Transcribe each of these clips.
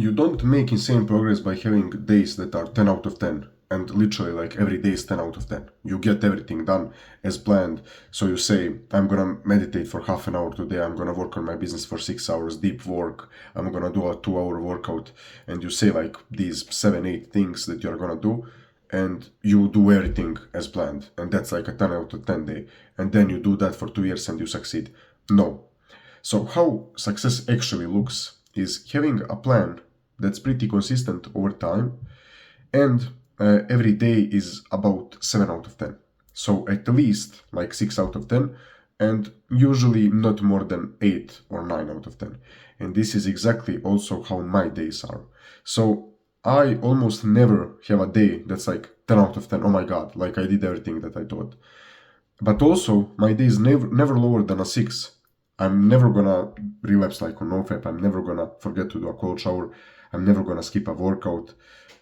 you don't make insane progress by having days that are 10 out of 10, and literally like every day is 10 out of 10. You get everything done as planned. So you say, I'm gonna meditate for half an hour today, I'm gonna work on my business for 6 hours, deep work, I'm gonna do a 2 hour workout, and you say like these 7, 8 things that you're gonna do, and you do everything as planned, and that's like a 10 out of 10 day, and then you do that for 2 years and you succeed. No. So how success actually looks is having a plan that's pretty consistent over time, and every day is about 7 out of 10. So at least like 6 out of 10, and usually not more than 8 or 9 out of 10. And this is exactly also how my days are. So I almost never have a day that's like 10 out of 10. Oh my god, like I did everything that I thought. But also, my day is never lower than a 6. I'm never gonna relapse like on NoFap. I'm never gonna forget to do a cold shower. I'm never gonna skip a workout.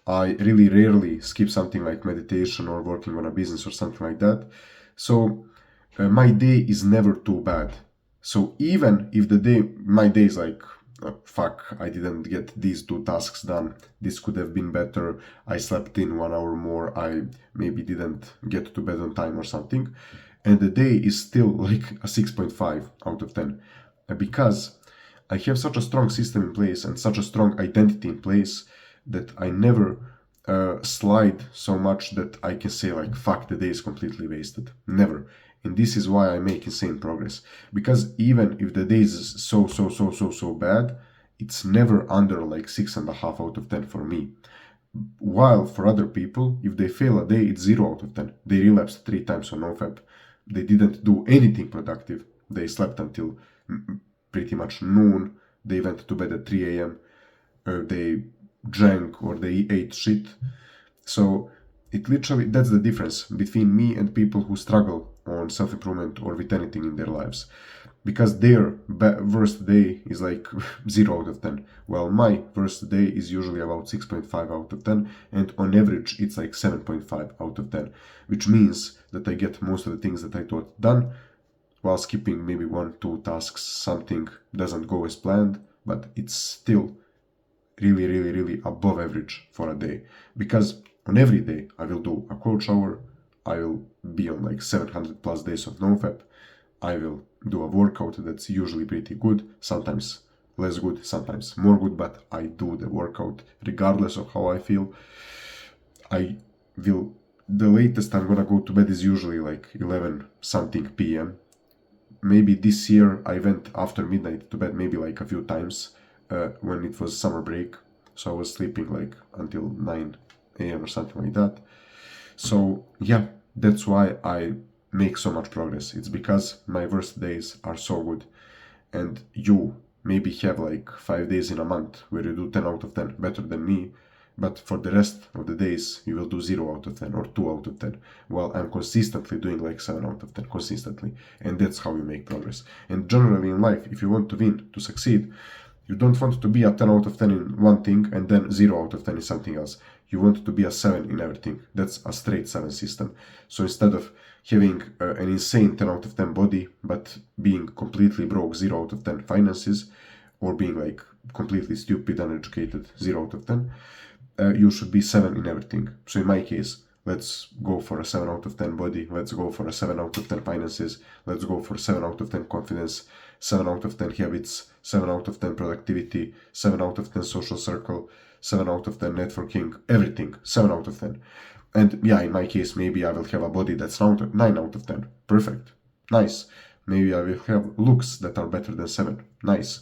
I really rarely skip something like meditation or working on a business or something like that. So my day is never too bad. So even if my day is like, fuck, I didn't get these 2 tasks done, this could have been better, I slept in 1 hour more, I maybe didn't get to bed on time or something, and the day is still like a 6.5 out of 10, because I have such a strong system in place and such a strong identity in place that I never slide so much that I can say like, fuck, the day is completely wasted. Never. And this is why I make insane progress. Because even if the day is so bad, it's never under like 6.5 out of 10 for me. While for other people, if they fail a day, it's 0 out of 10. They relapsed 3 times on NoFap. They didn't do anything productive. They slept until pretty much noon. They went to bed at 3 a.m. They drank or they ate shit. So it literally, that's the difference between me and people who struggle on self-improvement or with anything in their lives. Because their worst day is like 0 out of 10. Well, my worst day is usually about 6.5 out of 10, and on average it's like 7.5 out of 10, which means that I get most of the things that I thought done, while skipping maybe 1, 2 tasks, something doesn't go as planned, but it's still really above average for a day. Because on every day I will do a cold shower, I will be on like 700 plus days of NoFap, I will do a workout that's usually pretty good, sometimes less good, sometimes more good, but I do the workout regardless of how I feel. The latest I'm gonna go to bed is usually like 11 something p.m. Maybe this year I went after midnight to bed maybe like a few times when it was summer break, so I was sleeping like until 9 a.m. or something like that. So yeah, that's why I make so much progress. It's because my worst days are so good, and you maybe have like 5 days in a month where you do 10 out of 10 better than me, but for the rest of the days you will do 0 out of 10 or 2 out of 10, while I'm consistently doing like 7 out of 10 consistently. And that's how you make progress. And generally in life, if you want to win, to succeed, you don't want to be a 10 out of 10 in one thing and then 0 out of 10 in something else. You want to be a 7 in everything. That's a straight 7 system. So instead of having an insane 10 out of 10 body, but being completely broke, 0 out of 10 finances, or being like completely stupid, uneducated, 0 out of 10, you should be 7 in everything. So in my case, let's go for a 7 out of 10 body, let's go for a 7 out of 10 finances, let's go for 7 out of 10 confidence, 7 out of 10 habits, 7 out of 10 productivity, 7 out of 10 social circle, 7 out of 10 networking, everything, 7 out of 10. And yeah, in my case, maybe I will have a body that's 9 out of 10. Perfect. Nice. Maybe I will have looks that are better than 7. Nice.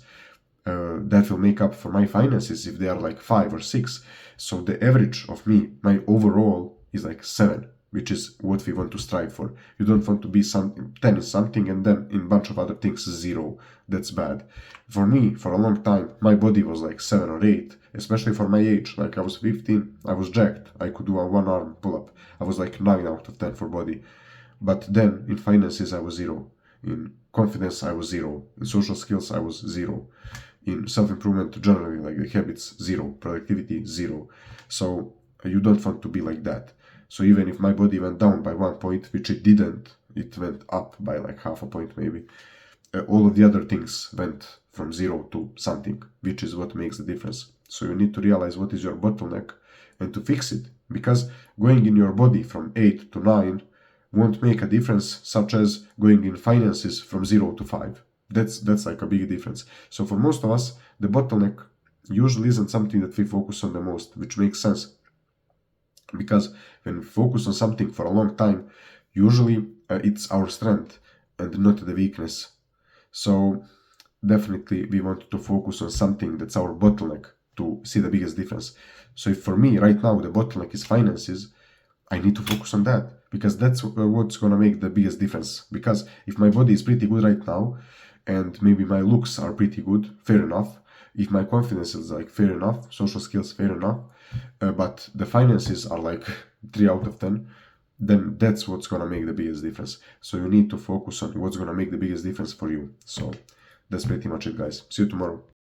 That will make up for my finances if they are like 5 or 6. So the average of me, my overall, is like 7, which is what we want to strive for. You don't want to be 10 in something and then in a bunch of other things 0. That's bad. For me, for a long time, my body was like 7 or 8, especially for my age. Like I was 15, I was jacked. I could do a 1-arm pull-up. I was like 9 out of 10 for body. But then in finances, I was 0. In confidence, I was 0. In social skills, I was 0. In self-improvement, generally, like the habits, 0. Productivity, 0. So you don't want to be like that. So even if my body went down by 1 point, which it didn't, it went up by like half a point maybe. All of the other things went from 0 to something, which is what makes the difference. So you need to realize what is your bottleneck and to fix it. Because going in your body from 8 to 9 won't make a difference, such as going in finances from 0 to 5. That's like a big difference. So for most of us, the bottleneck usually isn't something that we focus on the most, which makes sense. Because when we focus on something for a long time, usually it's our strength and not the weakness. So definitely we want to focus on something that's our bottleneck to see the biggest difference. So if for me right now the bottleneck is finances, I need to focus on that, because that's what's gonna make the biggest difference. Because if my body is pretty good right now, and maybe my looks are pretty good, fair enough. If my confidence is like fair enough, social skills fair enough, but the finances are like 3 out of 10, then that's what's gonna make the biggest difference. So you need to focus on what's gonna make the biggest difference for you. So that's pretty much it, guys. See you tomorrow.